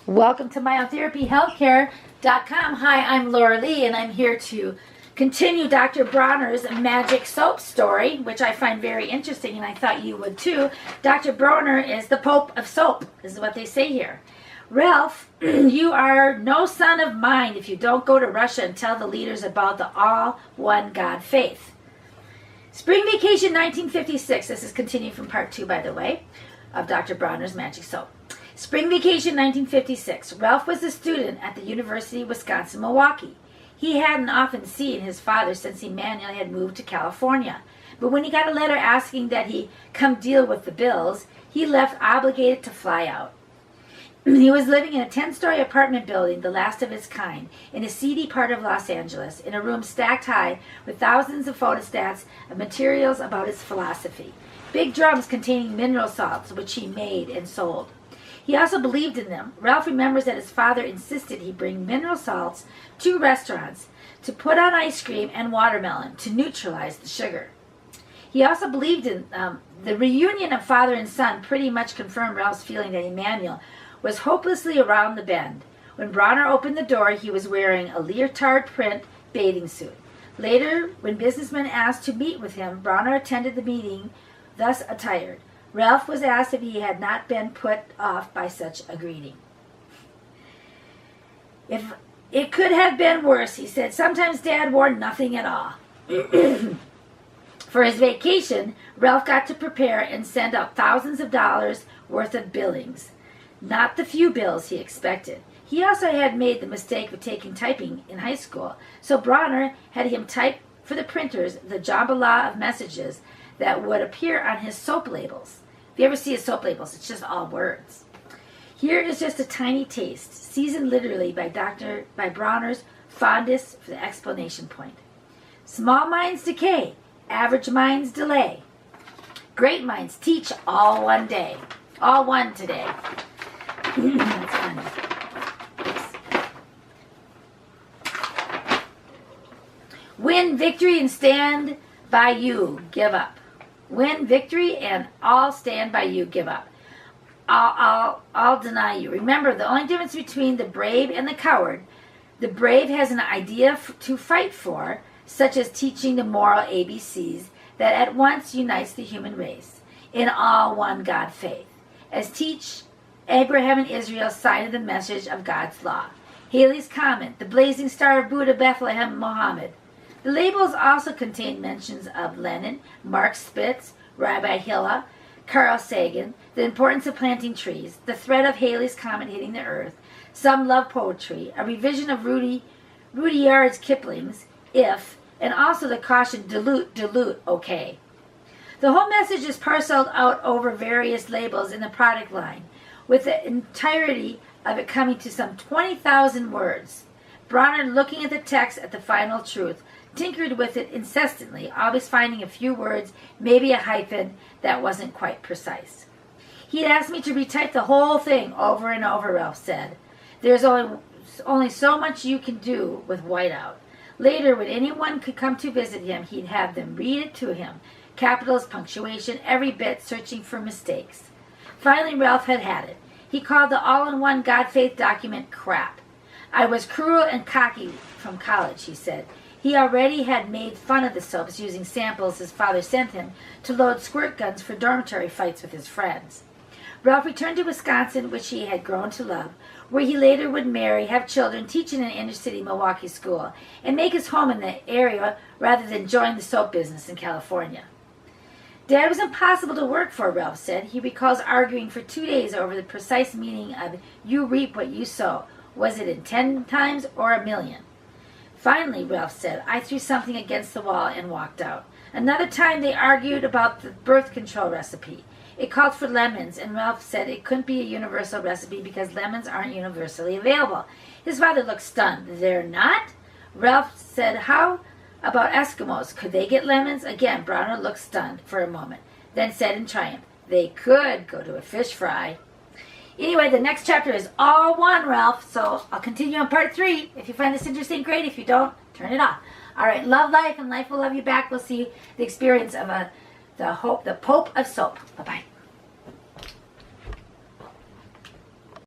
Welcome to myotherapyhealthcare.com. Hi, I'm Laura Lee, and I'm here to continue Dr. Bronner's magic soap story, which I find very interesting, and I thought you would too. Dr. Bronner is the Pope of soap, is what they say here. Ralph, you are no son of mine if you don't go to Russia and tell the leaders about the all-one God faith. Spring vacation 1956. This is continued from part 2, by the way, of Dr. Bronner's magic soap. Spring vacation 1956. Ralph was a student at the University of Wisconsin-Milwaukee. He hadn't often seen his father since Emanuel had moved to California. But when he got a letter asking that he come deal with the bills, he left obligated to fly out. He was living in a 10-story apartment building, the last of its kind, in a seedy part of Los Angeles, in a room stacked high with thousands of photostats of materials about his philosophy. Big drums containing mineral salts, which he made and sold. He also believed in them. Ralph remembers that his father insisted he bring mineral salts to restaurants to put on ice cream and watermelon to neutralize the sugar. He also believed in the reunion of father and son pretty much confirmed Ralph's feeling that Emanuel was hopelessly around the bend. When Bronner opened the door, he was wearing a leotard print bathing suit. Later, when businessmen asked to meet with him, Bronner attended the meeting, thus attired. Ralph was asked if he had not been put off by such a greeting. If it could have been worse, he said. Sometimes Dad wore nothing at all. For his vacation, Ralph got to prepare and send out thousands of dollars worth of billings. Not the few bills he expected. He also had made the mistake of taking typing in high school, so Bronner had him type for the printers the jambalaya of messages that would appear on his soap labels. If you ever see his soap labels, it's just all words. Here is just a tiny taste, seasoned literally by Bronner's fondness for the explanation point. Small minds decay, average minds delay. Great minds teach all one day. All one today. That's funny. Win victory and stand by you. Give up. Win victory and all stand by you. Give up. I'll deny you. Remember, the only difference between the brave and the coward, the brave has an idea to fight for, such as teaching the moral ABCs that at once unites the human race in all one God faith, as teach Abraham and Israel cited the message of God's law. Halley's Comet, the blazing star of Buddha, Bethlehem, Muhammad. The labels also contain mentions of Lenin, Mark Spitz, Rabbi Hillel, Carl Sagan, the importance of planting trees, the threat of Halley's Comet hitting the earth, some love poetry, a revision of Rudyard's Kipling's If, and also the caution, dilute, okay. The whole message is parceled out over various labels in the product line, with the entirety of it coming to some 20,000 words. Bronner, looking at the text at the final truth, tinkered with it incessantly, always finding a few words, maybe a hyphen, that wasn't quite precise. He had asked me to retype the whole thing over and over, Ralph said. There's only so much you can do with whiteout. Later, when anyone could come to visit him, he'd have them read it to him. Capitals, punctuation, every bit, searching for mistakes. Finally, Ralph had it. He called the all-in-one God faith document crap. I was cruel and cocky from college, he said. He already had made fun of the soaps using samples his father sent him to load squirt guns for dormitory fights with his friends. Ralph returned to Wisconsin, which he had grown to love, where he later would marry, have children, teach in an inner-city Milwaukee school, and make his home in the area rather than join the soap business in California. Dad was impossible to work for, Ralph said. He recalls arguing for 2 days over the precise meaning of you reap what you sow. Was it in 10 times or a million? Finally, Ralph said, I threw something against the wall and walked out. Another time they argued about the birth control recipe. It called for lemons, and Ralph said it couldn't be a universal recipe because lemons aren't universally available. His father looked stunned. They're not? Ralph said, how about Eskimos? Could they get lemons? Again, Bronner looked stunned for a moment, then said in triumph, they could go to a fish fry. Anyway, the next chapter is all one, Ralph, so I'll continue on part 3. If you find this interesting, great. If you don't, turn it off. All right, love life, and life will love you back. We'll see the experience of the Pope of soap. Bye-bye.